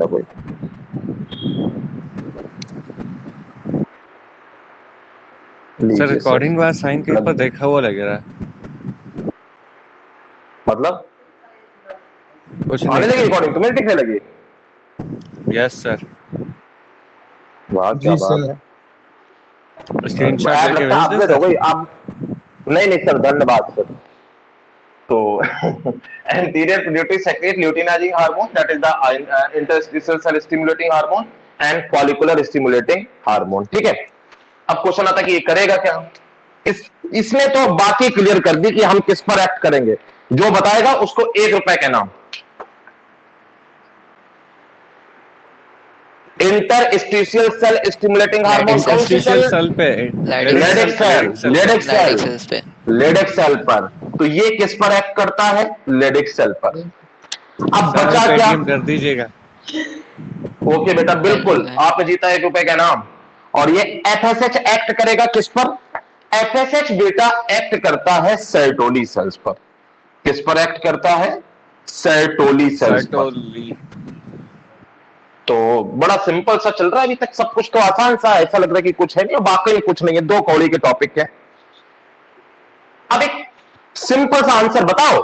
था कोई। Sir recording वाला साइन कहीं पर देखा हुआ लग रहा है। मतलब कुछ आने नहीं लगी सर। रिकॉर्डिंग, तुम्हें दिखने लगी? Yes sir. वाह क्या बात है। स्क्रीनशॉट ऐप लेके लगता है भेज दे अपग्रेड हो सर। गई अब। नहीं नहीं सर, धन्यवाद सर। तो anterior pituitary secrete luteinizing hormone, that is the interstitial cell stimulating hormone and follicular stimulating hormone। ठीक है, अब क्वेश्चन आता है कि ये करेगा क्या। इसने तो बात ही क्लियर कर दी कि हम किस पर एक्ट करेंगे। जो बताएगा उसको 1 रुपए का नाम। इंटरस्टिशियल सेल स्टिमुलेटिंग हार्मोन कौन सी सेल? इंटरस्टिशियल सेल पे। Leydig cell, Leydig cell, Leydig cell पर। तो ये किस पर एक्ट करता है? लेडिक सेल पर। अब सर हमें बचा क्या? पेटीएम कर दीजिएगा। ओके बेटा, बिल्कुल आपने जीता 1 रुपए का नाम। और ये एफएसएच एक्ट करेगा किस पर? एफएसएच बेटा एक्ट करता है सर्टोली सेल्स पर। किस पर एक्ट करता है? सर्टोली सेल्स पर। तो बड़ा सिंपल सा चल रहा है अभी तक, सब कुछ तो आसान सा है, ऐसा लग रहा है कि कुछ है नहीं, और वाकई कुछ नहीं है, 2 कौड़ी के टॉपिक है। अब एक सिंपल सा आंसर बताओ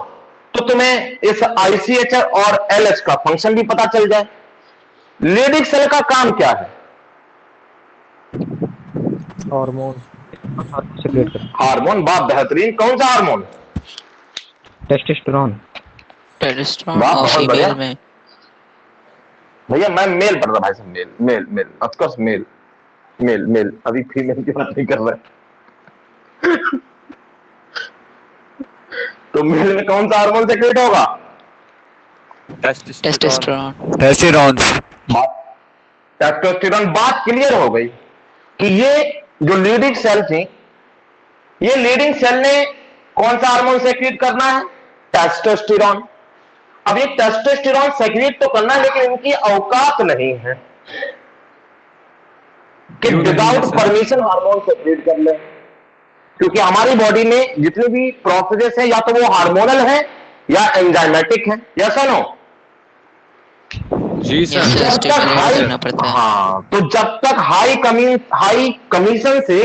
तो तुम्हें इस आईसीएचआर और एलएच का फंक्शन भी पता चल जाए। लेडिक सेल का काम क्या है? हार्मोन हार्मोन, बाप बेहतरीन। कौन सा हार्मोन? टेस्टोस्टेरोन। वाह बहुत बढ़िया भैया। मैं मेल पढ़ रहा भाई साहब, male male male of course male male male, अभी फीमेल की बात नहीं कर रहे। तो मेल में कौन सा हार्मोन सेक्रेट होगा? टेस्टोस्टेरोन। टेस्टोस्टेरोन। बात क्लियर हो गई कि ये जो लीडिंग सेल थी, ये लीडिंग सेल ने कौन सा हार्मोन सेक्रेट करना है? टेस्टोस्टेरोन। अब ये टेस्टोस्टेरोन सेक्रेट तो करना है, लेकिन इनकी औकात नहीं है कि विदाउट परमिशन हार्मोन सेक्रेट कर ले। क्योंकि हमारी बॉडी में जितने भी प्रोसेसेस है, या तो वो हार्मोनल है या एंजाइमेटिक है, या सुनो जी सर। जब तक हाई, हाँ, तो जब तक हाई कमीशन से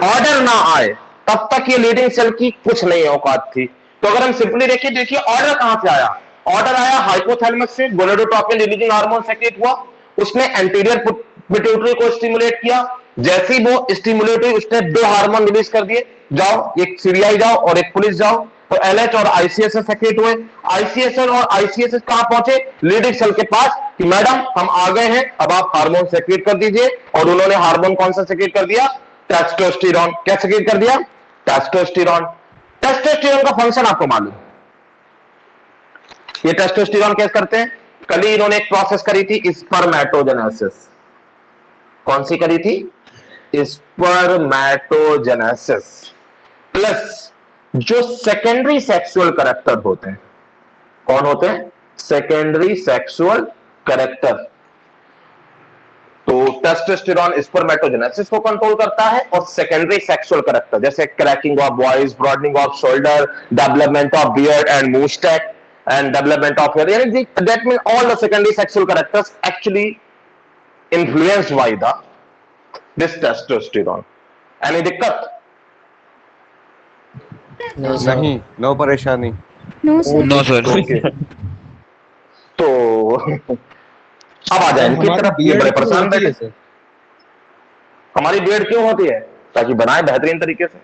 ऑर्डर ना आए तब तक ये लीडिंग सेल की कुछ नहीं औकात थी। तो अगर हम सिंपली देखिए ऑर्डर कहां से आया? ऑर्डर आया हाइपोथैलेमस से, गोनाडोट्रोपिन रिलीजिंग हार्मोन सेक्रेट हुआ, उसने एंटीरियर पिट्यूटरी को स्टिमुलेट किया। जैसे ही वो स्टिमुलेट हुई, उसने 2 हार्मोन रिलीज कर दिए, जाओ एक सीबीआई जाओ और एक पुलिस जाओ। तो एलएच और आईसीएसएस सेक्रेट हुए। आईसीएसएल और आईसीएसएस कहां पहुंचे? लीडिंग सेल के पास कि मैडम हम आ गए हैं, अब आप हार्मोन सेक्रेट कर दीजिए। और उन्होंने हार्मोन कौन सा सेक्रेट कर दिया? टेस्टोस्टेरोन। क्या सेक्रेट कर दिया? टेस्टोस्टेरोन। टेस्टोस्टेरोन का फंक्शन आपको मालूम? ये टेस्टोस्टेरोन कैसे करते हैं? कल ही इन्होंने एक प्रोसेस करी थी, स्पर्मेटोजेनेसिस। कौन सी करी थी? स्पर्मेटोजेनेसिस। प्लस जो सेकेंडरी सेक्सुअल कैरेक्टर होते हैं, कौन होते हैं? Secondary sexual character. तो टेस्टोस्टेरोन स्पर्मेटोजेनेसिस को कंट्रोल करता है, और सेकेंडरी सेक्सुअल कैरेक्टर जैसे cracking of voice, broadening of shoulder, development of beard and moustache and development of hair, that means all the secondary sexual characters actually influenced by this testosterone। any दिक्कत? नहीं, no परेशानी। No sir. तो अब आ जाए इनकी तरफ। ये बड़े परेशान बैठे। हमारी बीएड क्यों होती है? ताकि बनाए बेहतरीन तरीके से।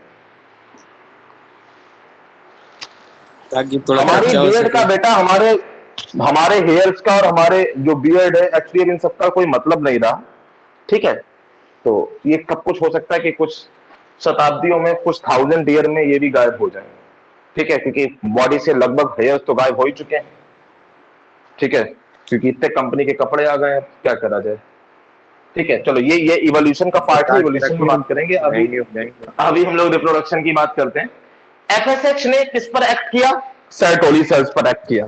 हमारी बीएड का बेटा, हमारे हेयर्स का और हमारे जो बीएड है, एक्चुअली इन सबका कोई मतलब नहीं रहा। ठीक है, तो ये कब कुछ हो सकता है कि कुछ शताब्दियों में, कुछ 1000 ईयर में ये भी गायब हो जाए। ठीक है, क्योंकि बॉडी से लगभग हेयर्स तो गायब हो ही चुके हैं। ठीक है, क्योंकि इतने कंपनी के कपड़े आ गए हैं, क्या करा जाए। ठीक है, चलो ये इवोल्यूशन का पार्ट है, इवोल्यूशन की बात करेंगे। अभी हम लोग रिप्रोडक्शन की बात करते हैं। एफएसएच ने किस पर एक्ट किया? सर्टोली सेल्स पर एक्ट किया।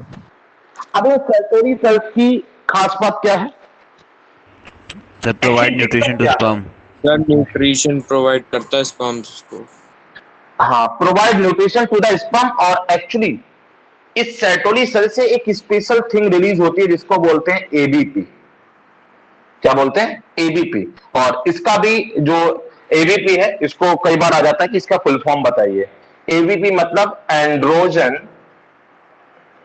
अब ये सर्टोली सेल्स की खास बात क्या है? Sir provide nutrition to sperm. Sir nutrition provide करता है स्पर्म्स को। हाँ, provide nutrition to the sperm. और एक्चुअली इस सर्टोली सेल से एक स्पेशल थिंग रिलीज होती है जिसको बोलते हैं एबीपी। क्या बोलते हैं, एबीपी। और इसका भी जो एबीपी है, इसको कई बार आ जाता है कि इसका फुल फॉर्म बताइए। एबीपी मतलब एंड्रोजन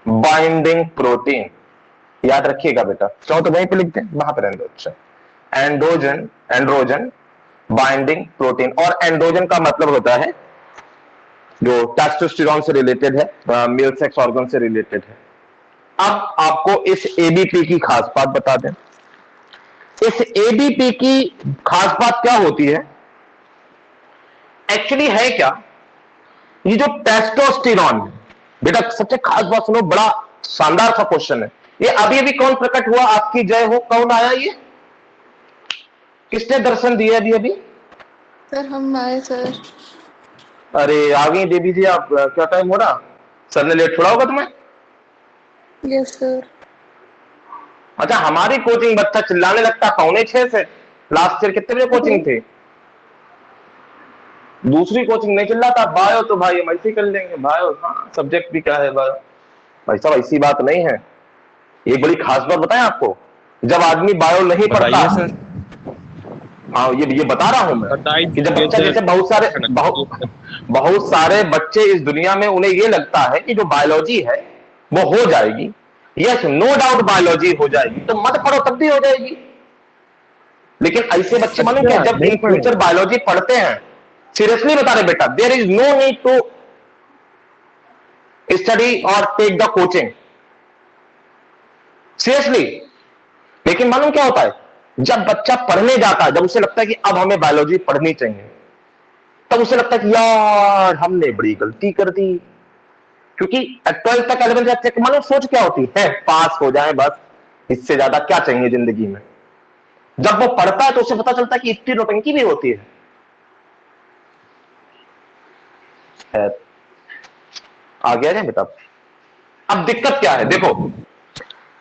बाइंडिंग प्रोटीन, याद रखिएगा बेटा, चाहो तो वहीं पे लिखते हैं, वहां पर रहने दो। अच्छा, एंड्रोजन, एंड्रोजन बाइंडिंग प्रोटीन। और एंड्रोजन का मतलब होता है जो टेस्टोस्टेरोन से रिलेटेड है, मेल सेक्स ऑर्गन से रिलेटेड है। अब आपको इस एबीपी की खास बात बता दें। इस एबीपी की खास बात क्या होती है, एक्चुअली है क्या, ये जो टेस्टोस्टेरोन है बेटा, सबसे खास बात सुनो, बड़ा शानदार सा क्वेश्चन है ये। अभी अभी कौन प्रकट हुआ, आपकी जय हो, कौन आया ये, किसने दर्शन दिए अभी अभी? सर हम आए सर। अरे आ गई देवी जी आप, क्या टाइम हो रहा, सर ने लेट छोड़ा होगा तुम्हें? Yes sir. अच्छा, हमारी कोचिंग बच्चा चिल्लाने लगता 5:45 से, लास्ट ईयर कितने बजे कोचिंग थी? दूसरी कोचिंग नहीं चिल्लाता। बायो तो भाई हम ऐसे ही कर लेंगे, बायो हाँ, सब्जेक्ट भी क्या है बायो, भाई साहब ऐसी बात नहीं है। एक बड़ी खास बात बताएं आपको, जब आदमी बायो नहीं पढ़ता, सर हाँ ये बता रहा हूं मैं कि जब बच्चा, जैसे बहुत सारे बच्चे इस दुनिया में, उन्हें ये लगता है कि जो बायोलॉजी है वो हो जाएगी। यस, नो डाउट बायोलॉजी हो जाएगी, तो मत पढ़ो तब भी हो जाएगी। लेकिन ऐसे बच्चे मालूम क्या, जब इन फ्यूचर बायोलॉजी पढ़ते हैं, सीरियसली बता रहे बेटा, there is no need to study और टेक द कोचिंग, सीरियसली। लेकिन मालूम क्या होता है, जब बच्चा पढ़ने जाता है, जब उसे लगता है कि अब हमें बायोलॉजी पढ़नी चाहिए, तब उसे लगता है कि यार हमने बड़ी गलती कर दी। क्योंकि 12th तक, 11th तक मालूम सोच क्या होती है, पास हो जाए बस, इससे ज्यादा क्या चाहिए जिंदगी में। जब वो पढ़ता है तो उसे पता चलता है कि इतनी नौटंकी भी होती है। आ गया है बेटा। अब दिक्कत क्या है, देखो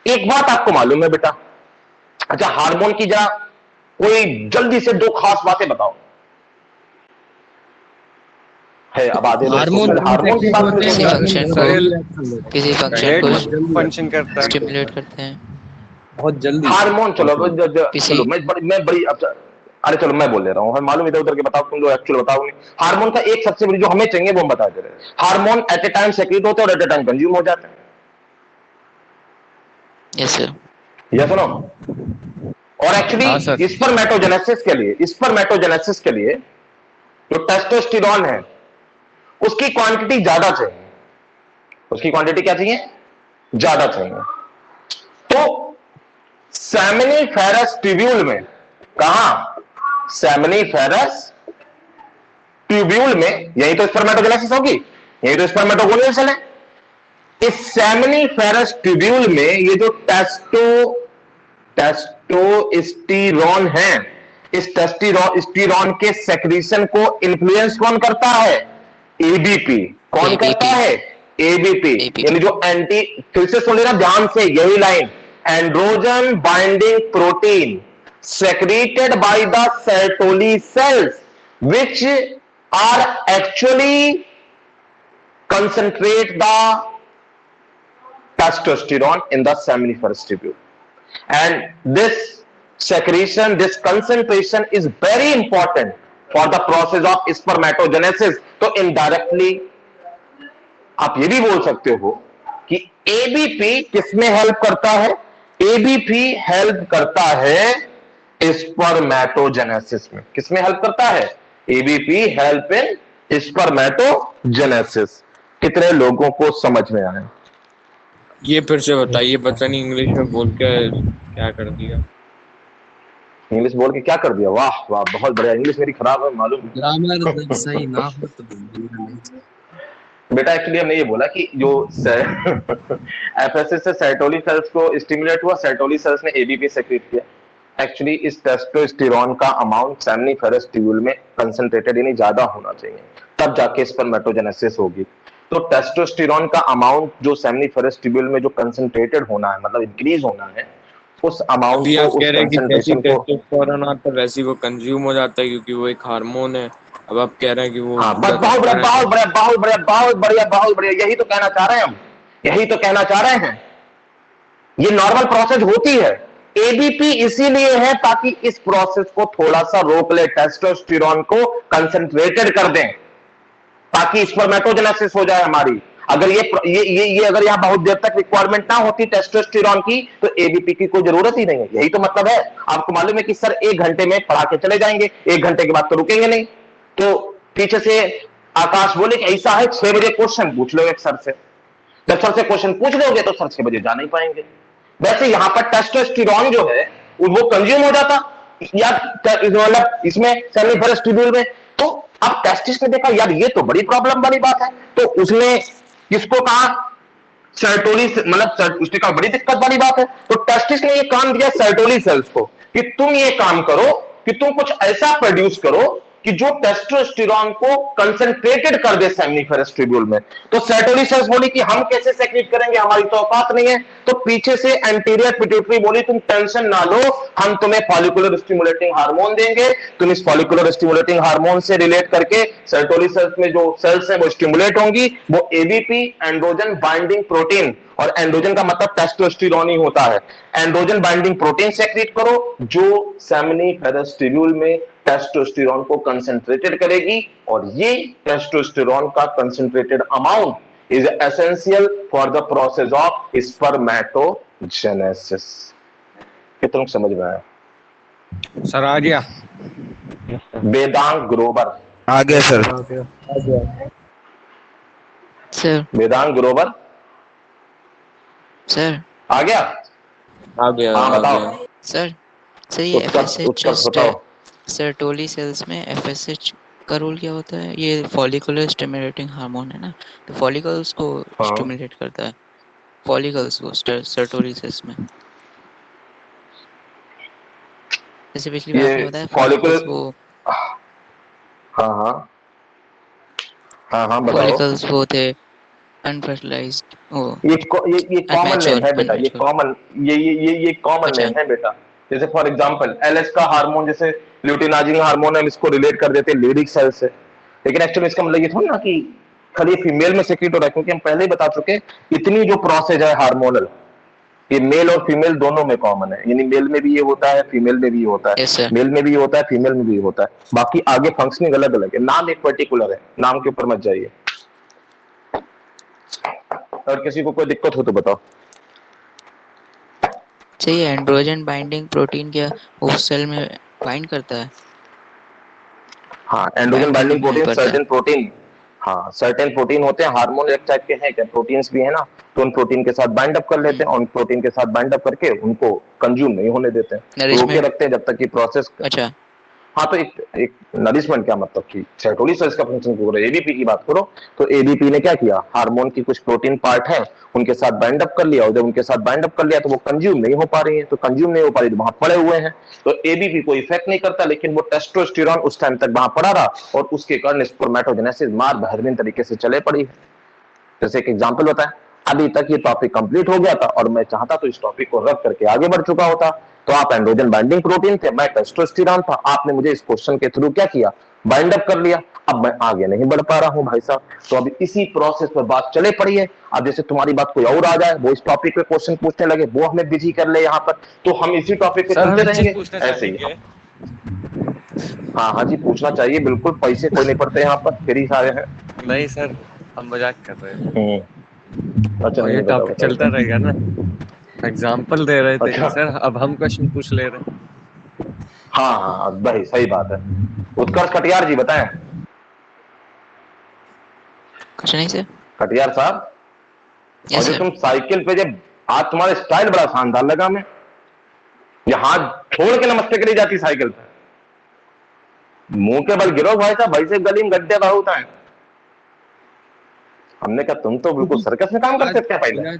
एक बात आपको मालूम है बेटा, अच्छा हार्मोन की जरा कोई जल्दी से 2 खास बातें बताओ। है अब आधे लोग हार्मोन की बात किसी फंक्शन को फंक्शन करता है, स्टिमुलेट करते हैं बहुत जल्दी हार्मोन। चलो मैं बड़ी अरे चलो मैं बोल ले रहा हूं, मालूम इधर उधर के बताओ, तुम जो एक्चुअल बताओ नहीं। हार्मोन का एक सबसे बड़ी जो हमें चाहिए वो हम बता दे रहे हैं। Hormone at a time secrete होते हैं और एट ए टाइम कंज्यूम हो जाते हैं। Yes sir. Yes no. और एक्चुअली स्पर्मेटोजेनेसिस के लिए जो टेस्टोस्टेरोन है उसकी क्वांटिटी ज्यादा चाहिए, उसकी क्वांटिटी क्या चाहिए, ज्यादा चाहिए। तो सेमिनिफेरस ट्यूब्यूल में, कहां, सेमिनिफेरस ट्यूब्यूल में, यही तो स्पर्मेटोजेनेसिस होगी, यही तो स्पर्मेटोगोनियल है। इस सेमिनिफेरस ट्यूब्यूल में ये जो टेस्टोस्टेरोन है, इस टेस्टोस्टेरोन के सेक्रीशन को इन्फ्लुएंस कौन करता है, एबीपी। कौन करता है, एबीपी। यानी जो एंटी, फिर से सुन लेना ध्यान से यही line, androgen binding protein secreted by the Sertoli cells which are actually concentrate the testosterone in the seminiferous tubule, and this secretion, this concentration is very important for the process of spermatogenesis. तो indirectly आप ये भी बोल सकते हो कि ABP किसमें help करता है, एबीपी हेल्प करता है स्पर्मेटोजेनेसिस में। किसमें हेल्प करता है, एबीपी हेल्प इन स्पर्मेटोजेनेसिस। कितने लोगों को समझ में आया? ये फिर से बताइए, पता नहीं इंग्लिश में बोल के क्या कर दिया। इंग्लिश बोल के क्या कर दिया, वाह वाह बहुत बढ़िया। इंग्लिश मेरी खराब है मालूम, ग्रामर सही ना हो तो बेटा। एक्चुअली हमने ये बोला कि जो एफएसएस से सेरोटोनिन सेल्स को स्टिमुलेट हुआ, सेरोटोनिन सेल्स ने एबीपी सेक्रेट किया। एक्चुअली इस टेस्टोस्टेरोन का अमाउंट सेमिनिफेरस ट्यूब्यूल में कंसंट्रेटेड यानी ज्यादा होना चाहिए, तब जाके स्पर्मेटोजेनेसिस होगी। तो टेस्टोस्टेरोन का अमाउंट जो सेमिनिफेरस ट्यूब्यूल में जो कंसंट्रेटेड होना है, मतलब इंक्रीज होना है, उस अमाउंट को, उस कंसंट्रेशन को, टेस्टोस्टेरोन आता है वैसे वो कंज्यूम हो जाता है क्योंकि वो एक हार्मोन है। अब आप कह रहे हैं कि वो, हाँ बस बहुत बढ़िया बहुत बढ़िया बहुत बढ़िया बहुत बढ़िया बहुत बढ़िया, यही तो कहना चाह रहे हैं हम, यही तो कहना चाह रहे हैं। ये नॉर्मल प्रोसेस होती है, एबीपी इसीलिए है ताकि इस प्रोसेस को थोड़ा सा रोक ले, टेस्टोस्टेरोन को कंसंट्रेटेड कर दें ताकि स्पर्मेटोजेनेसिस हो जाए हमारी। अगर ये अगर यहां बहुत देर तक रिक्वायरमेंट ना होती टेस्टोस्टेरोन की तो एबीपी की कोई जरूरत ही नहीं है। यही तो मतलब है। आपको मालूम है कि सर 1 घंटे में पढ़ा के चले जाएंगे, 1 घंटे के बाद तो रुकेंगे नहीं। तो पीछे से आकाश बोले कि ऐसा है 6 बजे क्वेश्चन पूछ लो एक सर से। जब सर से क्वेश्चन पूछ लोगे तो सर 6 बजे जा नहीं पाएंगे। वैसे यहां पर टेस्टोस्टेरोन जो है वो कंज्यूम हो जाता या मतलब इसमें सेमिफेरस ट्यूब्यूल में। तो अब टेस्टिस ने देखा यार ये तो बड़ी प्रॉब्लम वाली बात है, तो उसने किसको कहा, सर्टोली, मतलब उसने कहा बड़ी दिक्कत वाली बात है। तो टेस्टिस ने ये काम दिया सर्टोली सेल्स को कि तुम ये काम करो कि तुम कुछ ऐसा प्रोड्यूस करो कि जो टेस्टोस्टेरोन को कंसंट्रेटेड कर दे सेमिनिफेरस ट्यूब्यूल में। तो सर्टोली सेल्स बोली कि हम कैसे सेक्रेट करेंगे, हमारी तो औकात नहीं है। तो पीछे से एंटीरियर पिट्यूटरी बोली तुम टेंशन ना लो, हम तुम्हें फॉलिकुलर स्टिमुलेटिंग हार्मोन देंगे। तुम इस फॉलिकुलर स्टिमुलेटिंग हार्मोन से रिलेट करके सर्टोली सेल्स में जो सेल्स है वो स्टिमुलेट होंगी। वो एबीपी, एंड्रोजन बाइंडिंग प्रोटीन, और एंड्रोजन का मतलब टेस्टोस्टेरोन ही होता है। एंड्रोजन बाइंडिंग प्रोटीन सेक्रेट करो जो सेमिनिफेरस ट्यूब्यूल में टेस्टोस्टेरोन को कंसंट्रेटेड करेगी, और ये टेस्टोस्टेरोन का concentrated amount is essential for the process of spermatogenesis. कितना समझ में आया? सर आ गया। वेदांग ग्रोवर आ गया sir. Sir Vedang Grover sir आ गया? आ गया हाँ आ बताओ। गया। सर ये उत्कर्ष एफएसएच बताओ। सर्टोली सेल्स में एफएसएच का रोल क्या होता है? ये फॉलिकुलर स्टिमुलेटिंग हार्मोन है ना, तो फॉलिकल्स को हाँ। स्टिमुलेट करता है, फॉलिकल्स को सर्टोली सेल्स में। जैसे पिछली बार आपने बताया फॉलिकल्स वो हाँ हाँ हाँ बताओ। फॉलिकल्स वो थे अनफर्टिलाइज्ड, वो ये कॉमन नेम है बेटा, ये कॉमन अच्छा। नेम है बेटा। जैसे फॉर एग्जांपल एलएच का हार्मोन, जैसे ल्यूटिनाजिंग हार्मोन, हम इसको रिलेट कर देते हैं लेडिक सेल से, लेकिन एक्चुअली इसका मतलब ये थोड़ा ना कि खाली फीमेल में सेक्रेट हो रहा है, क्योंकि हम पहले ही बता चुके इतनी जो प्रोसेस है हार्मोनल, ये मेल और फीमेल दोनों में कॉमन है। यानी मेल में भी ये होता है, फीमेल में भी ये होता है। Yes, sir. मेल में भी ये होता है, फीमेल में भी ये होता है। बाकी आगे फंक्शनिंग अलग अलग है, नाम एक पर्टिकुलर है, नाम के ऊपर मत जाइए। और किसी को कोई दिक्कत हो तो बताओ। सही है। एंड्रोजन बाइंडिंग प्रोटीन क्या उस सेल में बाइंड करता है? हाँ, androgen binding protein, certain protein, हाँ सर्टेन प्रोटीन होते हैं, हार्मोन एक टाइप के हैं, क्या प्रोटीन्स भी है ना, तो उन प्रोटीन के साथ बाइंड अप कर लेते हैं, और उन प्रोटीन के साथ बाइंड अप करके उनको कंज्यूम नहीं होने देते हैं, रोके रखते हैं जब तक कि प्रोसेस। अच्छा। हाँ, तो एक नरिशमेंट क्या मतलब कि सर्टोली सेल्स का फंक्शन करो, एबीपी की बात करो, तो एबीपी ने क्या किया, हार्मोन की कुछ प्रोटीन पार्ट है उनके साथ बाइंड अप कर लिया, और जब उनके साथ बाइंड अप कर लिया तो वो कंज्यूम नहीं हो पा रही है, तो कंज्यूम नहीं हो पा रही तो वहां पड़े हुए हैं, तो एबीपी को इफेक्ट नहीं करता, लेकिन वो टेस्टोस्टेरोन उस टाइम तक वहां पड़ा रहा, और उसके कारण स्पर्मेटोजेनेसिस मार बेहतरीन तरीके से चले पड़ी है। जैसे एक एग्जाम्पल बताएं, अभी तक ये टॉपिक कंप्लीट हो गया था और मैं चाहता तो इस टॉपिक को रख करके आगे बढ़ चुका होता, तो आप एंड्रोजन बाइंडिंग प्रोटीन थे, मैं टेस्टोस्टेरोन था, आपने मुझे इस क्वेश्चन के थ्रू क्या किया, बाइंड अप कर लिया, अब मैं आगे नहीं बढ़ पा रहा हूं भाई साहब। तो अभी इसी प्रोसेस पर बात चले पड़ी है। अब जैसे तुम्हारी बात कोई और आ जाए, वो इस टॉपिक पे क्वेश्चन पूछने लगे, वो हमें बिजी कर ले यहाँ पर, तो हम इसी टॉपिक पे चलते रहेंगे ऐसे ही। हाँ जी, पूछना चाहिए बिल्कुल, पैसे कोई नहीं पड़ते यहाँ पर, फ्री सारे हैं। नहीं सर, हम मजाक कर रहे हैं। अच्छा, ये टॉपिक चलता रहेगा ना, एग्जाम्पल दे रहे थे। अच्छा। सर अब हम क्वेश्चन पूछ ले रहे हैं। हाँ भाई सही बात है। उत्कर्ष कटियार जी बताएं। कुछ नहीं सर। कटियार साहब, और जो तुम साइकिल पे, जब आज तुम्हारा स्टाइल बड़ा शानदार लगा, मैं ये हाथ छोड़ के नमस्ते करी जाती साइकिल पे, मुंह के बल गिरो भाई साहब, भाई से गली में गड्ढे बहुत हैं। हमने कहा तुम तो बिल्कुल सर्कस में काम करते थे पहले।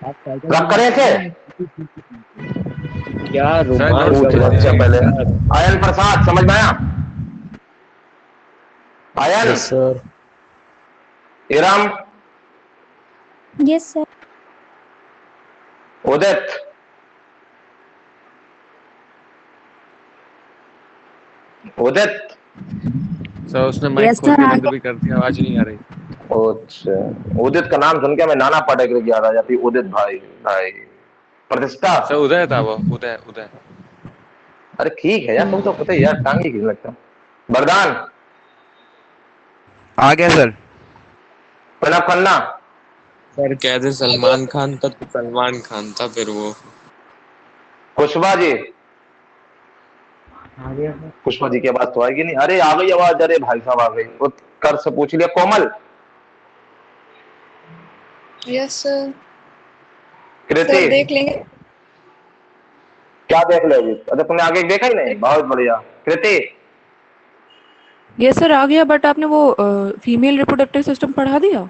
रख करे थे क्या अच्छा पहले आयन प्रसाद समझ में आया? Ayan sir. Iram, yes sir. Udit, Udit sir उसने माइक खोल के बंद भी कर दिया, आवाज नहीं आ रही। अच्छा, उदित का नाम सुन के मैं नाना पाटेकर की याद आ जाती। उदित भाई, भाई प्रतिष्ठा। सर उदय था वो, उदय उदय। अरे ठीक है यार, तुम तो पता है यार, टांगी क्यों लगता। वरदान, आ गया सर। प्रणब खन्ना। सर कहते सलमान खान था तो सलमान खान था फिर वो। कुशवा जी, पुष्पा जी की आवाज तो आएगी नहीं। अरे आ गई आवाज, अरे भाई साहब आ गई। उत्कर्ष से पूछ लिया। कोमल, यस सर। कृति, सर देख लेंगे। क्या देख लोगी? अच्छा तुमने आगे देखा ही नहीं, बहुत बढ़िया। कृति, यस सर आ गया, बट आपने वो फीमेल रिप्रोडक्टिव सिस्टम पढ़ा दिया?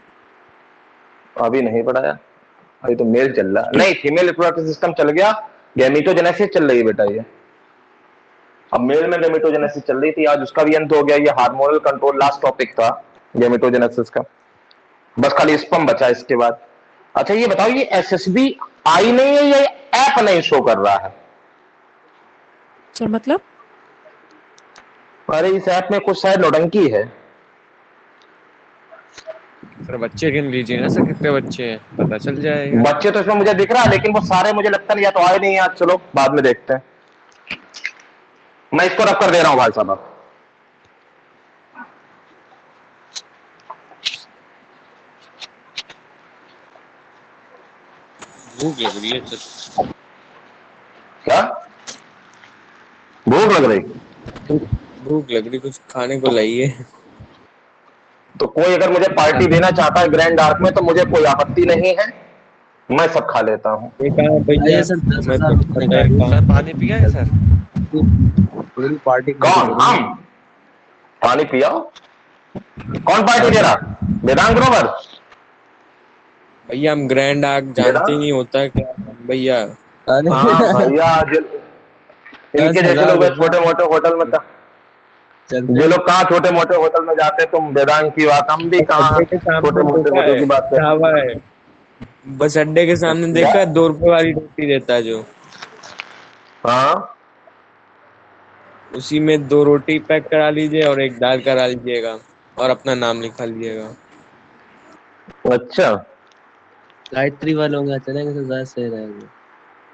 अभी नहीं पढ़ाया, अभी तो मेल चल रहा। नहीं, फीमेल रिप्रोडक्टिव सिस्टम चल गया, गैमेटोजेनेसिस चल रही है बेटा ये। अब मेल में गैमेटोजेनेसिस चल रही थी, आज उसका भी अंत हो गया। ये हार्मोनल कंट्रोल लास्ट टॉपिक था गैमेटोजेनेसिस का, बस खाली स्पर्म बचा इसके बाद। अच्छा ये बताओ, ये एसएसबी आई नहीं है, ये ऐप नहीं शो कर रहा है? सर मतलब? अरे इस ऐप में कुछ शायद नौटंकी है। सर बच्चे गिन लीजिए ना सर, कितने बच्चे हैं, पता चल जाएगा। बच्चे तो इसमें मुझे दिख रहा है, लेकिन वो सारे मुझे लगता नहीं, या तो आए नहीं आज। चलो बाद में देखते हैं, मैं इसको रख कर दे रहा हूं भाई साहब। अब भूख लग रही है सर। क्या भूख लग रही? भूख लग रही, कुछ खाने को लाइए। तो कोई अगर मुझे पार्टी देना चाहता है ग्रैंड डार्क में, तो मुझे कोई आपत्ति नहीं है, मैं सब खा लेता हूं। भैया आइए सर, 10,000 मैं तो रुपए का सर पानी पिया है सर? पूरी पार्टी कौन? हम पानी पियाओ? कौन पार्टी दे रहा? वेदांत ग्रोवर? भैया हम ग्रैंड आर्क जानते ही नहीं होता है क्या भैया। हाँ भैया, इनके जैसे लोग छोटे मोटे होटल में जो लोग कहाँ छोटे मोटे होटल में जाते हैं, तुम वेदांत की बात, हम भी कहाँ छोटे मोटे होटल की बात करते ढाबा है, बस अड्डे के सामने देखा है, 2 रुपए वाली रोटी देता है जो, हाँ उसी में 2 रोटी पैक करा लीजिए और 1 दाल करा लीजिएगा और अपना नाम लिखा लीजिएगा। अच्छा। गायत्री वालों का चलेंगे तो ज्यादा सही रहेगा।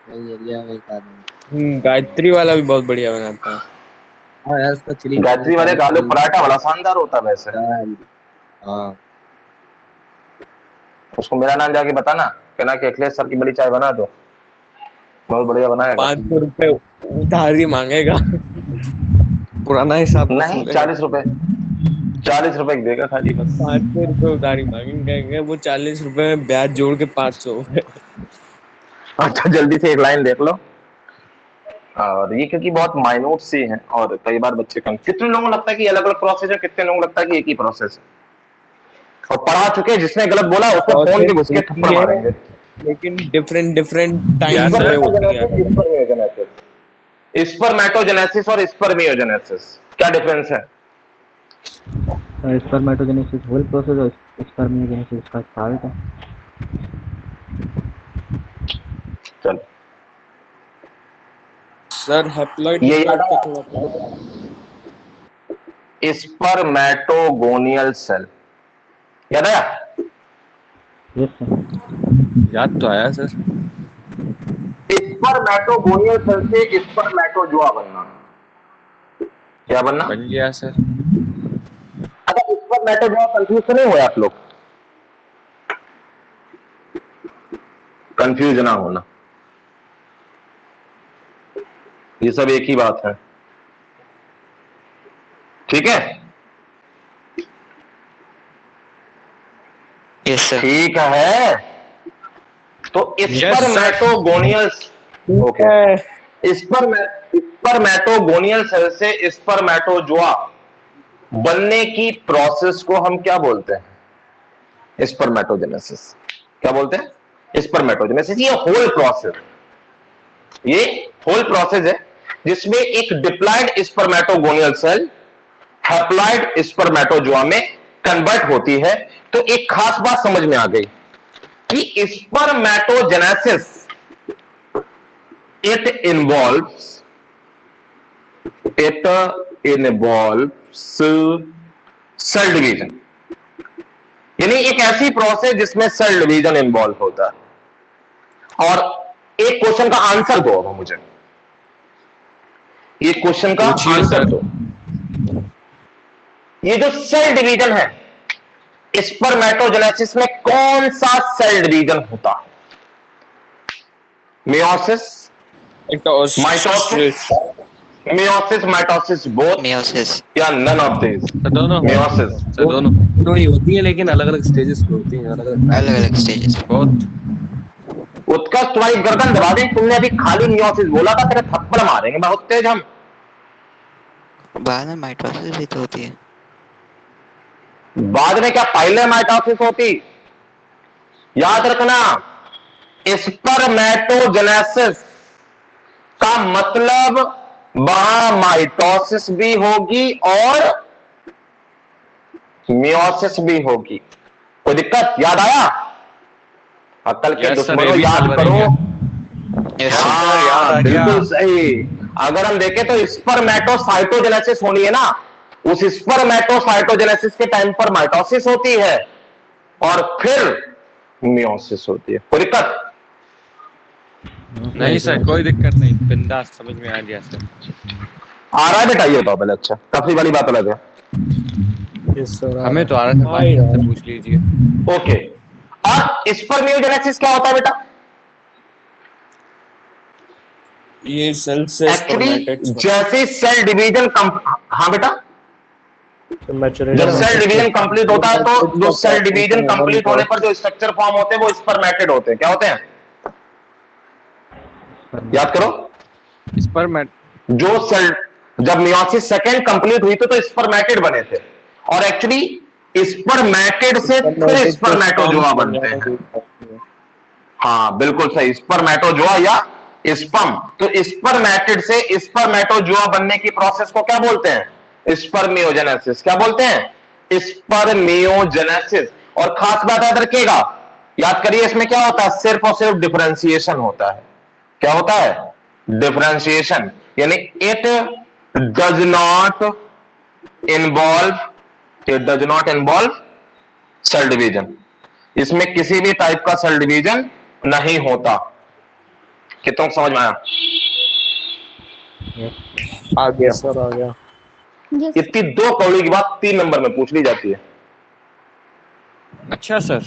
वही एरिया में एक आदमी। गायत्री वाला भी बहुत बढ़िया बनाता है। हाँ यार, उसका चिली गायत्री वाले का आलू पराठा बड़ा शानदार होता है वैसे। हाँ उसको मेरा नाम जाके बताना, कहना कि अखिलेश सर की बड़ी चाय बना दो, बहुत बढ़िया बनाएगा। 500 रुपए उधारी मांगेगा। पुराना हिसाब नहीं, 40 रुपए, 40 रुपए की देगा खाली बस। 500 रुपए उधारी मांगेंगे, वो 40 रुपए में ब्याज जोड़ के 500। अच्छा जल्दी से एक लाइन देख लो। और ये क्योंकि बहुत माइन्यूट सी है, और कई बार बच्चे कम, कितने लोगों को लगता है कि अलग अलग प्रोसेस है, कितने लोगों को लगता है कि एक ही प्रोसेस है, और पढ़ा चुके हैं, जिसने गलत बोला उसको फोन के घुस के थप्पड़ मारेंगे। लेकिन डिफरेंट टाइम पे होती है। स्पर्मेटोजेनेसिस और स्पर्मियोजेनेसिस क्या डिफरेंस है? स्पर्मेटोजेनेसिस होल प्रोसेस और स्पर्मियोजेनेसिस का पार्ट है। चलो सर हैप्लॉइड ये थोड़ा स्पर्मेटोगोनियल सेल याद आया? Yes sir. याद तो आया सर। स्पर्मेटोगोनियल सेल से स्पर्मेटोजोआ बनना, क्या बनना? बन गया सर। अच्छा स्पर्मेटोजोआ कंफ्यूज तो नहीं हुए आप लोग? कंफ्यूज ना होना, ये सब एक ही बात है, ठीक है? Yes sir. ठीक है, तो स्पर्मेटोगोनियल ओके, स्पर्मेटोगोनियल सेल से स्पर्मेटोजोआ बनने की प्रोसेस को हम क्या बोलते हैं? स्पर्मेटोजेनेसिस। क्या बोलते हैं? स्पर्मेटोजेनेसिस। ये होल प्रोसेस है जिसमें एक diploid spermatogonial cell haploid spermatozoa में कन्वर्ट होती है। तो एक खास बात समझ में आ गई कि spermatogenesis it involves cell division. यानी एक ऐसी प्रोसेस जिसमें सेल डिवीजन इन्वॉल्व होता है। और एक क्वेश्चन का आंसर दो अब मुझे, ये क्वेश्चन का पूछिए आंसर सर। दो। ये जो सेल डिवीजन है, स्पर्मेटोजेनेसिस में कौन सा सेल डिवीजन होता है? Meiosis, mitosis, meiosis, mitosis, both meiosis. या नन ऑफ दिस? दोनों मियोसिस। सर, दोनों दोनों ही होती है लेकिन अलग अलग स्टेजेस पे होती हैं, अलग अलग अलग अलग स्टेजेस। बहुत। उत्कर्ष तुम्हारी गर्दन दबा दें, तुमने अभी खाली मियोसिस बोला था, तेरे थप्पड़ मारेंगे बहुत तेज हम। बाद में माइटोसिस भी तो होती है। बाद में क्या पहले माइटोसिस होती? याद रखना, स्पर्मेटोजेनेसिस का मतलब वहां माइटोसिस भी होगी और मियोसिस भी होगी। कोई दिक्कत? याद आया? अक्ल के Yes, sir, दुश्मनों ये भी याद सर करो। बनेंगे। Yes, sir। हाँ, याद आ गया। बिल्कुल सही। अगर हम देखें तो स्पर्मेटोसाइटोजेनेसिस होनी है ना, उस स्पर्मेटोसाइटोजेनेसिस के टाइम पर माइटोसिस होती है और फिर मियोसिस होती है। कोई दिक्कत? नहीं सर, कोई दिक्कत नहीं, बिंदास, समझ में आ गया सर। आ रहा है बेटा? ये बताओ पहले। अच्छा, काफी बड़ी बात अलग है। हमें तो आ रहा था, बाकी से पूछ लीजिए। ओके, और स्पर्मियोजेनेसिस क्या होता है बेटा? ये सेल से एक्चुअली जैसे सेल डिवीजन हाँ बेटा, जब सेल डिवीजन कंप्लीट होता है तो जो सेल डिवीजन कंप्लीट होने पर जो स्ट्रक्चर फॉर्म होते हैं वो स्पर्मेटेड होते हैं। क्या होते हैं? याद करो। स्पर्मेट जो सेल, जब मियोसिस सेकेंड कंप्लीट हुई तो स्पर्मेटेड बने थे, और एक्चुअली स्पर्मेटेड से फिर स्पर्मेटोजोआ बनते हैं। हाँ बिल्कुल सही, स्पर्मेटोजोआ या स्पर्म। तो स्पर्मेटेड से स्पर्मेटोजोआ बनने की प्रोसेस को क्या बोलते हैं? स्पर्मियोजेनेसिस। क्या बोलते हैं? स्पर्मियोजेनेसिस। और खास बात याद रखिएगा, याद करिए, इसमें क्या होता है? सिर्फ और सिर्फ डिफरेंशिएशन होता है। क्या होता है? डिफरेंशिएशन। यानी it does not involve cell division. इसमें किसी भी टाइप का सेल डिवीजन नहीं होता। कितनों को समझ में आया? आ गया सर, आ गया। यस इतनी दो कौड़ी की बात 3 नंबर में पूछ ली जाती है। अच्छा सर।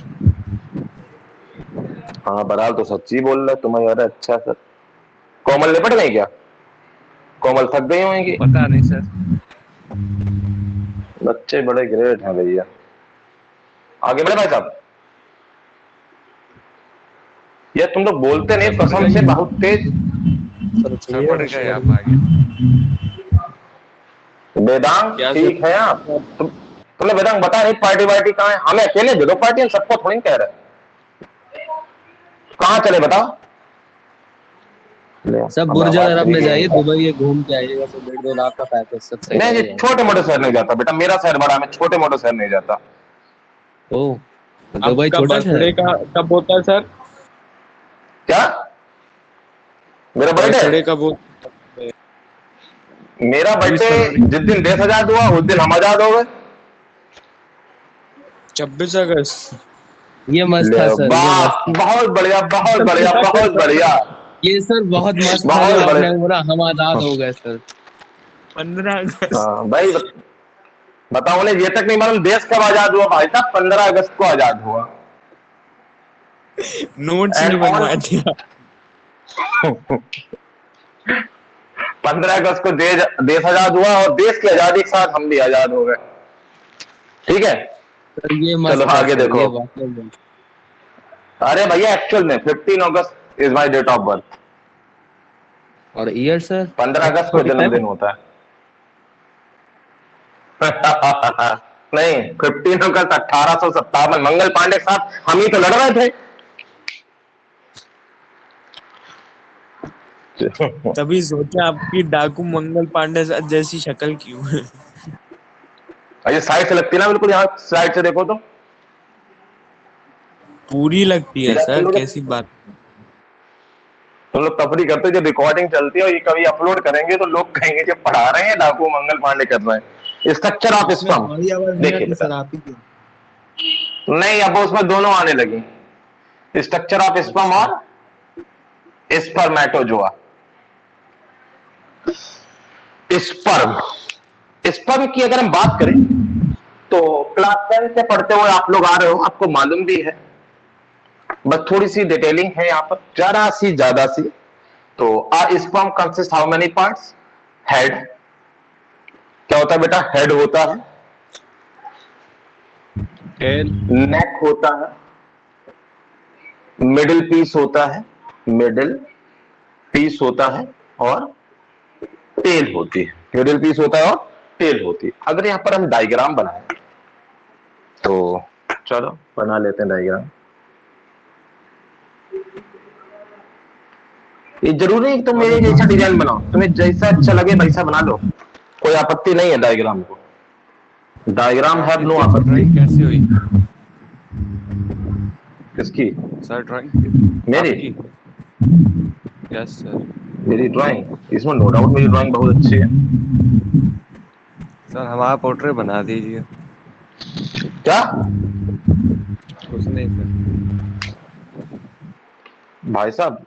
हाँ बराल तो सच्ची बोल रहे तुम्हें यार। अच्छा सर, कोमल निपट गई क्या? कोमल थक गई होंगी। पता नहीं सर। बच्चे बड़े ग्रेट हैं भैया। आगे बढ़े भाई साहब। ये तुम लोग बोलते नहीं कसम से, बहुत तेज। सर पड़ गए आप आगे। वेदांत क्या ठीक है आप? तुमने वेदांत बता नहीं पार्टी वार्टी कहाँ है? हमें अकेले दे दो पार्टी, हम सबको थोड़ी कह रहे। कहाँ चले बताओ? सब बुर्ज अरब में जाइए, दुबई घूम के आइएगा, सब 1.5 लाख का पैकेज सब सही नहीं, रहेगा। छोटे मोटे शहर नहीं जाता बेटा, मेरा शहर बड़ा, मैं छोटे मोटे शहर नहीं जाता। ओह, दुबई आपका छोटा बर्थडे है। का कब होता है सर? क्या? मेरा बर्थडे बर्थडे? कब होता मेरा बर्थडे जिस दिन देश आजाद हुआ उस दिन हम आजाद हो गए। 26 अगस्त। ये मस्त था सर, ये वाह, मस्त। बहुत बढ़िया, बहुत बढ़िया, बहुत बढ़िया। ये सर बहुत मस्त था, बहुत जो बढ़िया। आपने बोला हम आजाद हो गए सर। 15 अगस्त। हाँ भाई, बताओ उन्हें ये तक नहीं मालूम देश कब आजाद हुआ? भाई साहब 15 अगस्त को आजाद हुआ। नोट्स नहीं बनवा दिया। 15 अगस्त को देश आजाद हुआ और देश की आजादी के साथ हम भी आजाद हो गए। ठीक है, सर ये मस्त चलो था आगे सर, देखो। ये वाकई में। अरे भैया एक्चुअल में 15 August is my date of birth. और ईयर सर? 15 अगस्त को जन्मदिन होता है। नहीं, 15 अगस्त 1857 मंगल पांडे के साथ हम ही तो लड़ रहे थे। तभी सोचा आपकी डाकू मंगल पांडे जैसी शक्ल क्यों है। ये साइड से लगती है ना, बिल्कुल यहाँ साइड से देखो तो पूरी लगती है सर, कैसी बात। तुम लोग तफरी करते हो, जो रिकॉर्डिंग चलती है और ये कभी अपलोड करेंगे तो लोग कहेंगे कि पढ़ा रहे हैं डाकू मंगल पांडे कर रहे हैं। स्ट्रक्चर ऑफ स्पर्म देखिए बेटा। नहीं, अब उसमें दोनों आने लगी, स्ट्रक्चर ऑफ स्पर्म और स्पर्मेटोजोआ। स्पर्म, स्पर्म की अगर हम बात करें तो क्लास 10 से पढ़ते हुए आप लोग आ रहे हो, आपको मालूम भी है, बस थोड़ी सी डिटेलिंग है यहाँ पर, जरा सी ज्यादा सी। तो sperm consist how many parts? Head, क्या होता है बेटा? हेड होता है, नेक होता है, मिडिल पीस होता है, मिडिल पीस होता है, और टेल होती है। मिडिल पीस होता है और टेल होती है। अगर यहां पर हम डायग्राम बनाएं तो चलो बना लेते हैं डायग्राम। ये जरूरी नहीं तुम मेरे जैसा डिजाइन बनाओ, तुम्हें जैसा अच्छा लगे वैसा बना लो, कोई आपत्ति नहीं है डायग्राम को। डायग्राम है नो आपत्ति। ड्राइंग कैसी हुई किसकी? सर? ड्राइंग मेरी? Yes sir. मेरी ड्राइंग, इसमें नो डाउट मेरी ड्राइंग बहुत अच्छी है। सर हमारा पोर्ट्रेट बना दीजिए। क्या? कुछ नहीं सर। भाई साहब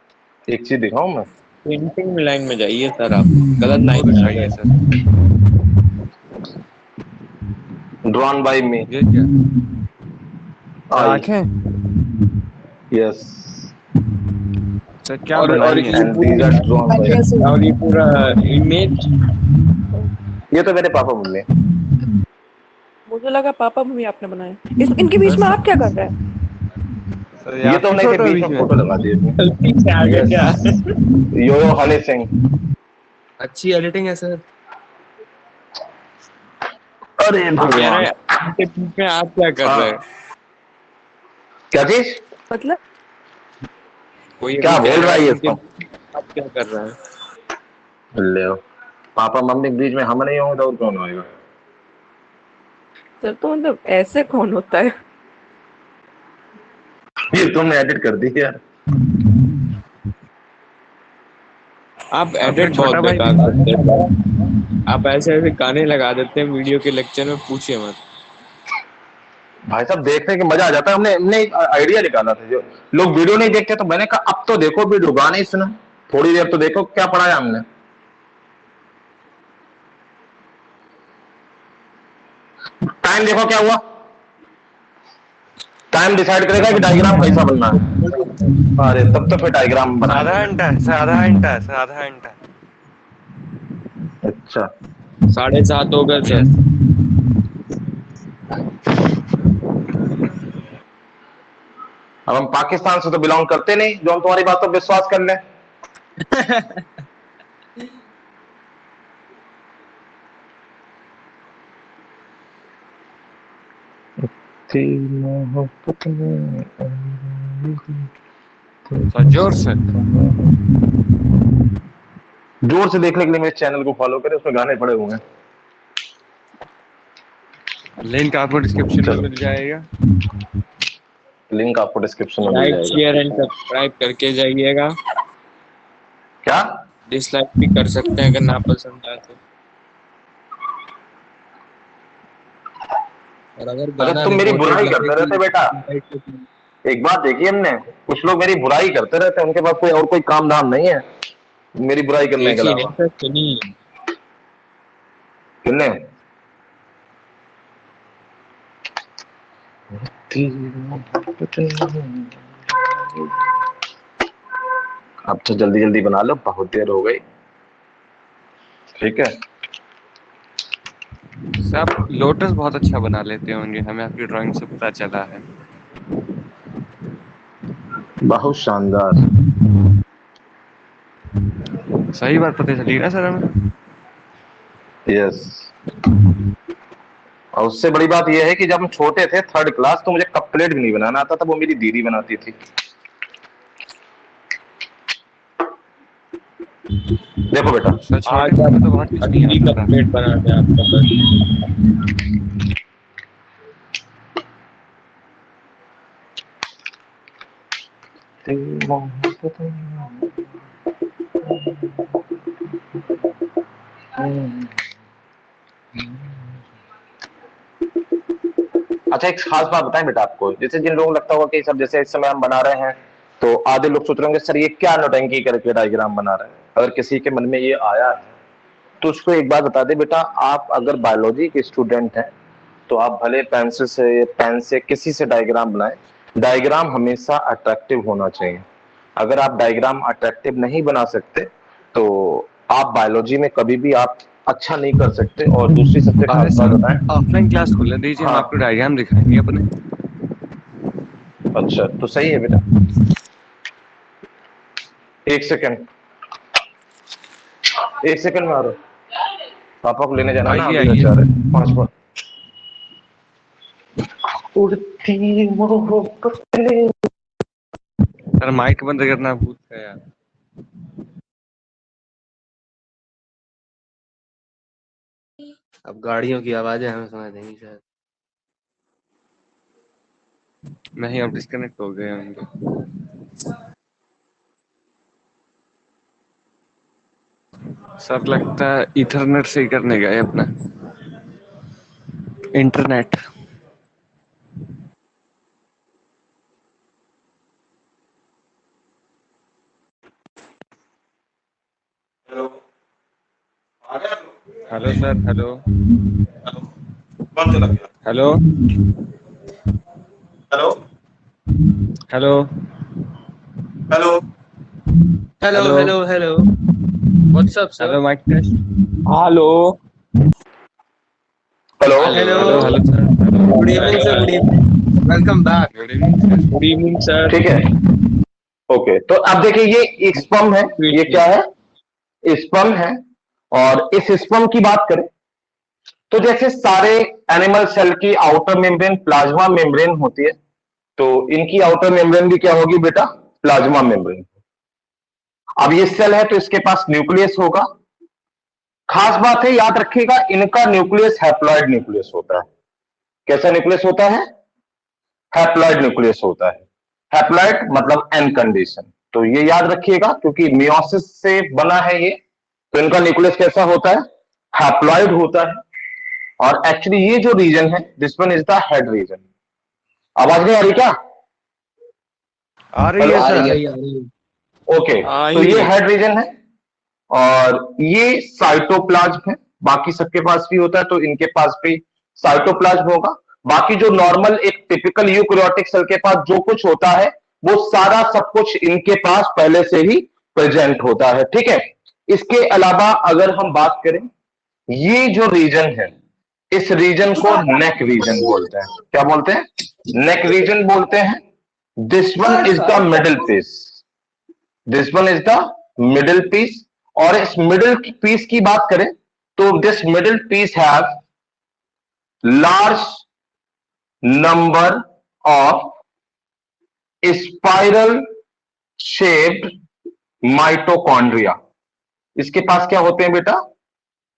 एक चीज दिखाऊं मैं? पेंटिंग लाइन में जाइए सर, आप गलत लाइन में चाहिए जाइए सर। ड्रॉन बाय मी। ये क्या? आंखें? यस। सर क्या और बनाई है? And these are drawn by, और ये पूरा इमेज ये तो मेरे पापा बोले। मुझे लगा पापा मम्मी आपने बनाए। इनके बीच में आप क्या कर रहे हैं? सर ये तो नहीं, बीच में फोटो लगा दी इसमें। गलती से आ गया क्या? यो हनी सिंह। अच्छी एडिटिंग है सर। अरे कह रहे भगवान, हैं, इनके बीच में आप क्या कर रहे हैं? क्या चीज? मतलब कोई क्या अभी कह बोल रहा है ये इनके सब? बीच में आप क्या कर रहे हैं? ले पापा मम्मी के बीच में हम नहीं होंगे तो और कौन होएगा? सर तो मतलब ऐसे कौन होता है? ये तुमने एडिट कर दी यार। आप आपका एडिट छोटा बहुत भाई बेकार करते हैं। आप ऐसे ऐसे गाने लगा देते हैं वीडियो के लेक्चर में, पूछिए मत। भाई साहब देखने के मजा आ जाता है। हमने एक आइडिया निकाला था, जो लोग वीडियो नहीं देखते तो मैंने कहा अब तो देखो वीडियो, गाने ही सुना, थोड़ी देर तो देखो क्या पढ़ाया हमने। टाइम देखो क्या हुआ, टाइम डिसाइड करेगा कि डायग्राम कैसा बनना है। अरे तब तो फिर डायग्राम बना। आधा घंटा सर, आधा घंटा सर, आधा घंटा। अच्छा 7:30 हो गए सर। अब हम पाकिस्तान से तो बिलोंग करते नहीं जो हम तुम्हारी बात पर विश्वास कर लें। सर जोर से जोर से देखने के लिए मेरे चैनल को फॉलो करें, उसमें गाने पड़े हुए हैं। लिंक आपको डिस्क्रिप्शन में चलो। मिल जाएगा। लिंक आपको डिस्क्रिप्शन में मिल लाइक जाएगा। शेयर एंड सब्सक्राइब करके जाइएगा। क्या? डिसलाइक भी कर सकते हैं अगर ना पसंद आए तो। और अगर अगर तुम मेरी बुराई करते रहते बेटा, एक बात देखी हमने, कुछ लोग मेरी बुराई करते रहते हैं, उनके पास कोई और कोई काम धाम नहीं है मेरी बुराई करने के देखिए अलावा। नहीं सर, सुनिए। किन्ने? अब तो जल्दी जल्दी बना लो, बहुत देर हो गई। ठीक है। सर आप लोटस बहुत अच्छा बना लेते होंगे, हमें आपकी ड्राइंग से पता चला है। बहुत शानदार। सही बात पता चली ना सर हमें। यस। और उससे बड़ी बात यह है कि जब हम छोटे थे, 3rd क्लास, तो मुझे कप प्लेट भी नहीं बनाना आता था, वो मेरी दीदी बनाती थी। देखो बेटा, सर आज छोटे आप तो बहुत कुछ नहीं असली आता था। कपलेट बनाते हैं आपका बस। अच्छा एक खास बात बताएं बेटा आपको, जैसे जिन लोगों को लगता होगा कि सब जैसे इस समय हम बना रहे हैं, तो आधे लोग सोच रहे होंगे सर ये क्या नौटंकी करके डायग्राम बना रहे हैं। अगर किसी के मन में ये आया है तो उसको एक बात बता दे बेटा, आप अगर बायोलॉजी के स्टूडेंट हैं तो आप भले पेंसिल से, पेन से, किसी से डायग्राम बनाएं, डायग्राम हमेशा अट्रैक्टिव होना चाहिए। अगर आप डायग्राम अट्रैक्टिव नहीं बना सकते तो आप बायोलॉजी में कभी भी आप अच्छा नहीं कर सकते। और दूसरी सबसे अरे खास बात सर बताएं। ऑफलाइन क्लास खोलने दीजिए, हम हाँ। आपको डायग्राम दिखाएंगे अपने। अच्छा तो सही है बेटा, एक सेकंड में आ रहा हूं, पापा को लेने जाना ना, आइए अभी आइए। जा रहे हैं 5 मिनट। उड़ती मोहब्बत ने। सर माइक बंद करना भूत है यार। अब गाड़ियों की आवाजें हमें सुनाई देंगी शायद। नहीं अब डिस्कनेक्ट हो गए होंगे। सर लगता है इथरनेट से ही करने गए अपना internet. Hello sir, hello hello hello hello hello hello hello hello, what's up sir. Hello mic test. Hello hello hello hello hello sir. Good evening sir, good evening, welcome back. Good evening sir. Good evening sir. ठीक है okay. तो अब देखिए ये sperm है, ये क्या है, स्पर्म है। और इस स्पर्म की बात करें तो जैसे सारे एनिमल सेल की आउटर मेम्ब्रेन प्लाज्मा मेम्ब्रेन होती है, तो इनकी आउटर मेम्ब्रेन भी क्या होगी बेटा, प्लाज्मा मेम्ब्रेन। अब ये सेल है तो इसके पास न्यूक्लियस होगा। खास बात है याद रखिएगा, इनका न्यूक्लियस हैप्लॉइड न्यूक्लियस होता है। कैसा न्यूक्लियस होता है, हैप्लॉइड न्यूक्लियस होता है। हैप्लॉइड मतलब एन कंडीशन, तो ये याद रखिएगा क्योंकि मियोसिस से बना है ये, तो इनका न्यूक्लियस कैसा होता है, हैप्लॉइड होता है। और एक्चुअली ये जो रीजन है, this one is the head region. आवाज नहीं आ रही क्या, आ रही हेलो है आ सर। रही है। ओके। तो ये हेड रीजन है और ये साइटोप्लाज्म है। बाकी सबके पास भी होता है तो इनके पास भी साइटोप्लाज्म होगा। बाकी जो नॉर्मल एक टिपिकल यूकैरियोटिक सेल के पास जो कुछ होता है वो सारा सब कुछ इनके पास पहले से ही प्रेजेंट होता है। ठीक है, इसके अलावा अगर हम बात करें, ये जो रीजन है इस रीजन को नेक रीजन बोलते हैं। क्या बोलते हैं, नेक रीजन बोलते हैं। This one is the middle piece, this one is the middle piece. और इस मिडिल पीस की बात करें तो this middle piece have large number of spiral shaped mitochondria. इसके पास क्या होते हैं बेटा,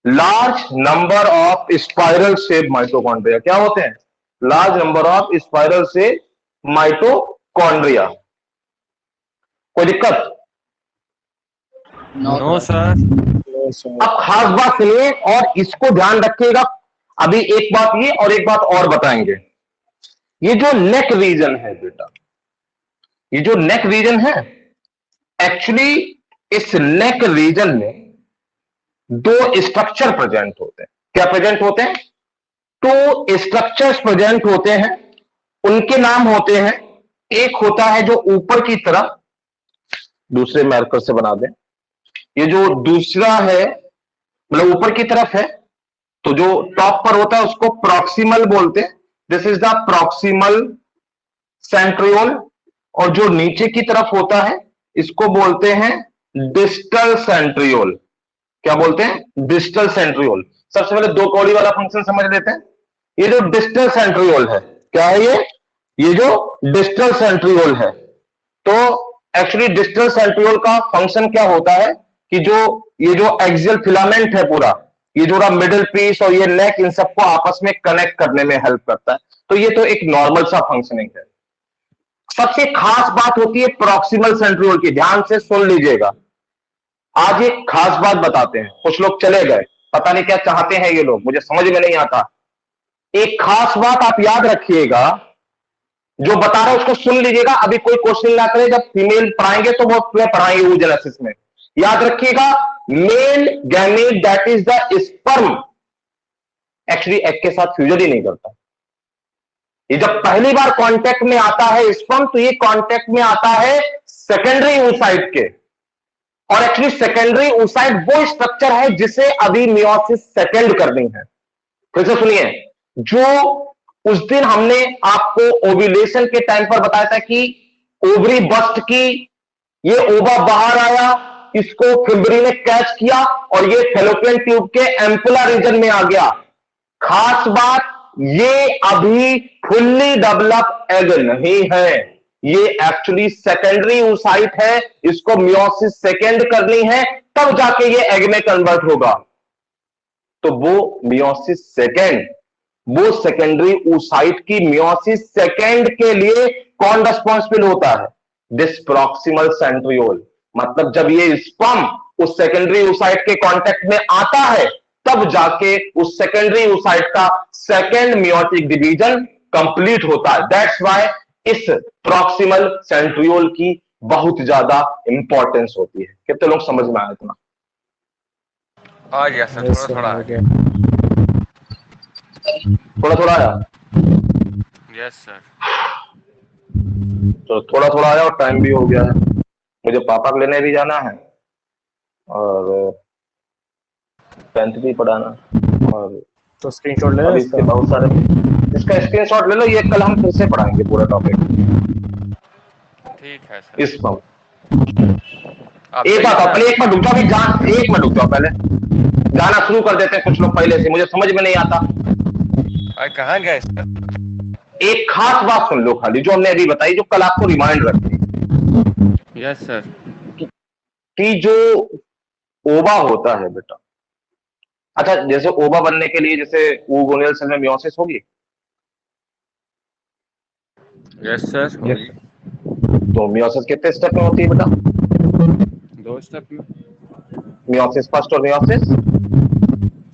large number of spiral shape mitochondria. क्या होते हैं, large number of spiral shape mitochondria. कोई दिक्कत, नो सर। अब खास बात सुनिए और इसको ध्यान रखिएगा। अभी एक बात ये और एक बात और बताएंगे। ये जो नेक रीजन है बेटा, ये जो नेक रीजन है, एक्चुअली इस नेक रीजन में दो स्ट्रक्चर प्रेजेंट होते हैं। क्या प्रेजेंट होते हैं, तो स्ट्रक्चर्स प्रेजेंट होते हैं। उनके नाम होते हैं, एक होता है जो ऊपर की तरफ, दूसरे मार्कर से बना दें, ये जो दूसरा है मतलब ऊपर की तरफ है, तो जो टॉप पर होता है उसको प्रॉक्सिमल बोलते हैं। This is the proximal centriole. और जो नीचे की तरफ होता है इसको बोलते हैं डिस्टल सेंट्रियोल। क्या बोलते हैं, डिस्टल सेंट्रियोल। सबसे पहले दो कौड़ी वाला फंक्शन समझ लेते हैं। ये जो डिस्टल सेंट्रियोल है, क्या है ये जो डिस्टल सेंट्रियोल है, तो एक्चुअली डिस्टल सेंट्रियोल का फंक्शन क्या होता है कि जो ये जो एक्सियल फिलामेंट है पूरा, ये जो मिडिल पीस और ये नेक, इन सबको आपस में कनेक्ट करने में हेल्प करता है। तो ये तो एक नॉर्मल सा फंक्शनिंग है। सबसे खास बात होती है प्रॉक्सिमल सेंट्रियोल की, ध्यान से सुन लीजिएगा। आज एक खास बात बताते हैं। कुछ लोग चले गए, पता नहीं क्या चाहते हैं ये लोग, मुझे समझ में नहीं आता। एक खास बात आप याद रखिएगा, जो बता रहा है उसको सुन लीजिएगा, अभी कोई क्वेश्चन ना करे, जब फीमेल पढ़ाएंगे तो वो तुम्हें पढ़ाएंगे oogenesis में। याद रखिएगा, male gamete that is the sperm actually egg के साथ फ्यूजन ही नहीं करता। ये जब पहली बार कांटेक्ट में आता है स्पर्म, तो ये कांटेक्ट में आता है सेकेंडरी oocyte के, और एक्चुअली सेकेंडरी oocyte वो स्ट्रक्चर है जिसे अभी मियोसिस सेकेंड करनी है। फिर से सुनिए, जो उस दिन हमने आपको ओव्यूलेशन के टाइम पर बताया था कि ओवरी बस्ट की, ये ओवा बाहर आया, इसको फिब्री ने कैच किया और ये फेलोपियन ट्यूब के एम्पुला रीजन में आ गया। खास बात, ये अभी फुल्ली डेवलप एग नहीं है, ये एक्चुअली सेकेंडरी oocyte है, इसको मियोसिस सेकेंड करनी है, तब जाके ये एग में कन्वर्ट होगा। तो वो मियोसिस सेकेंड, वो सेकेंडरी oocyte की मियोसिस सेकेंड के लिए कौन रिस्पॉन्सिबल होता है? This proximal centriole. मतलब जब ये स्पर्म उस सेकेंडरी oocyte के कांटेक्ट में आता है, तब जाके उस सेकेंडरी oocyte का सेकेंड मियोटिक डिवीजन कंप्लीट होता है। दैट्स व्हाई इस प्रॉक्सिमल सेंट्रियोल की बहुत ज्यादा इंपॉर्टेंस होती है। कितने लोग समझ में आया इतना? आ गया सर, थोड़ा थोड़ा आ गया। थोड़ा थोड़ा आया? Yes sir. तो थोड़ा थोड़ा आया और टाइम भी हो गया है, मुझे पापा को लेने भी जाना है और 10th भी पढ़ाना, और तो स्क्रीनशॉट ले लो अभी इसके बहुत सारे, इसका स्क्रीनशॉट ले लो, ये कल हम फिर से पढ़ाएंगे पूरा टॉपिक। ठीक है सर। इस पर एक बात अपने, एक मिनट रुक जाओ, अभी जान, एक मिनट रुक जाओ, पहले जाना शुरू कर देते हैं कुछ लोग पहले से, मुझे समझ में नहीं आता। कहाँ गए सर? एक खास बात सुन लो खाली, जो हमने अभी बताई, जो कल आपको रिमाइंड रखी। Yes sir. कि जो ओवा होता है बेटा, अच्छा जैसे ओवा बनने के लिए जैसे oogonal सेल में मियोसिस होगी, यस सर। तो मियोसिस कितने स्टेप में होती है बेटा? 2 स्टेप में। मियोसिस फर्स्ट और मियोसिस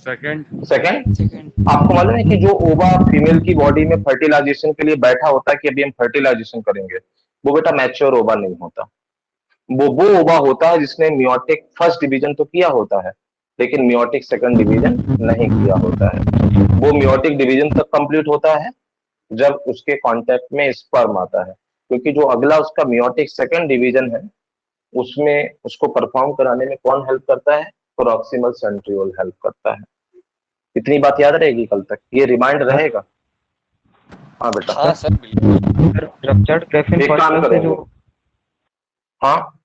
सेकंड। सेकंड। आपको मालूम है कि जो ओवा फीमेल की बॉडी में फर्टिलाइजेशन के लिए बैठा होता है कि अभी हम फर्टिलाइजेशन करेंगे, वो बेटा मैच्योर ओवा नहीं होता। वो ओवा होता है जिसने मियोटिक फर्स्ट डिवीजन तो किया होता है, लेकिन मियोटिक सेकंड डिवीजन नहीं किया होता है। वो मियोटिक डिवीजन तक कंप्लीट होता है जब उसके कांटेक्ट में स्पर्म आता है, क्योंकि जो अगला उसका मियोटिक सेकंड डिवीजन है, उसमें उसको परफॉर्म कराने में कौन हेल्प करता है? प्रॉक्सिमल सेंट्रियोल हेल्प करता है। इतनी बात याद रहेगी कल तक, ये रिमाइंड रहेगा। हाँ बेटा। हाँ सर बिल्कुल। रप्चर्ड ग्राफिन एक काम फॉलिकल से करेंगे। जो हाँ,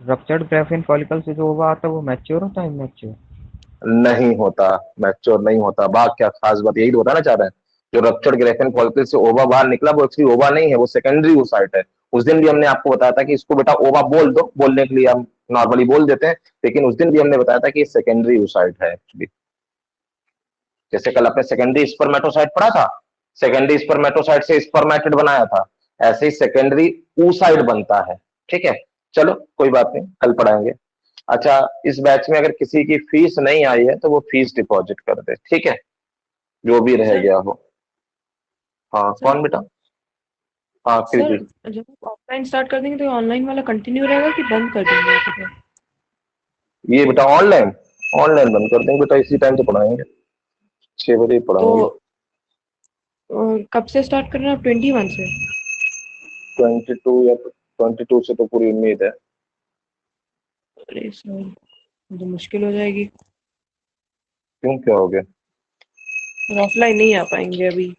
रप्चर्ड ग्राफिन फॉलिकल से जो ओवा आता है वो मैच्योर होता है इमैच्योर? नहीं होता, मैच्योर नहीं होता। बात क्या खास बात यही तो बताना चाह रहे हैं, जो रप्चर्ड ग्राफिन फॉलिकल से ओवा बाहर निकला वो एक्चुअली ओवा नहीं है, वो सेकेंडरी oocyte है। उस दिन भी हमने आपको बताया था कि इसको बेटा ओवा बोल दो, बोलने के लिए हम नॉर्मली बोल देते हैं, लेकिन उस दिन भी हमने बताया था कि ये सेकेंडरी oocyte है एक्चुअली। जैसे कल अपने सेकेंडरी स्पर्मेटोसाइट पढ़ा था, सेकेंडरी स्पर्मेटोसाइट से स्पर्मेटिड बनाया था, ऐसे ही सेकेंडरी oocyte बनता है। ठीक है, चलो कोई बात नहीं, कल पढ़ाएंगे। अच्छा, इस बैच में अगर किसी की फीस नहीं आई है तो वो फीस डिपॉजिट कर दे, ठीक है, जो भी रह गया हो। हाँ कौन बेटा? हाँ सर कृति। जब आप ऑफलाइन स्टार्ट कर देंगे तो ऑनलाइन वाला कंटिन्यू रहेगा कि बंद कर देंगे आप इसे? ये बेटा ऑनलाइन, ऑनलाइन बंद कर देंगे बेटा, इसी टाइम तो पढ़ाएंगे, 6 बजे पढ़ाएंगे। तो कब से स्टार्ट करना है? 21 से? 22 या 22 से तो पूरी उम्मीद है। अरे सर तो मुश्किल हो जाएगी, क्यों, क्या हो गया? ऑफलाइन नहीं आ पाएंगे अभी।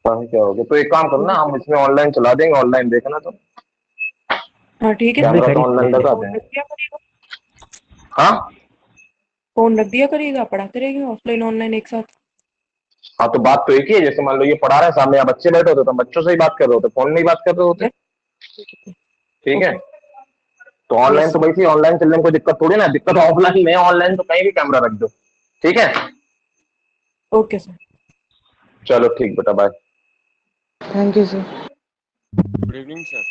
हाँ क्या हो गया? तो एक काम करना, हम इसमें ऑनलाइन चला देंगे, ऑनलाइन देखना तो। हाँ ठीक है। कैमरा तो ऑनलाइन लगा देंगे। हाँ फोन रख दिया करिएगा, पढ़ाते रहेंगे ऑफलाइन ऑनलाइन एक साथ। हाँ, तो बात तो एक ही है, जैसे मान लो ये पढ़ा रहे हैं सामने, यहाँ बच्चे बैठे होते तो हम बच्चों से ही बात कर रहे होते, फोन में ही बात कर रहे होते। ठीक है, तो ऑनलाइन तो भाई ऑनलाइन चलने में कोई दिक्कत थोड़ी ना, दिक्कत ऑफलाइन में, ऑनलाइन तो कहीं भी कैमरा रख दो। ठीक है, ओके सर। चलो ठीक बेटा, bye. Thank you sir. Good evening sir.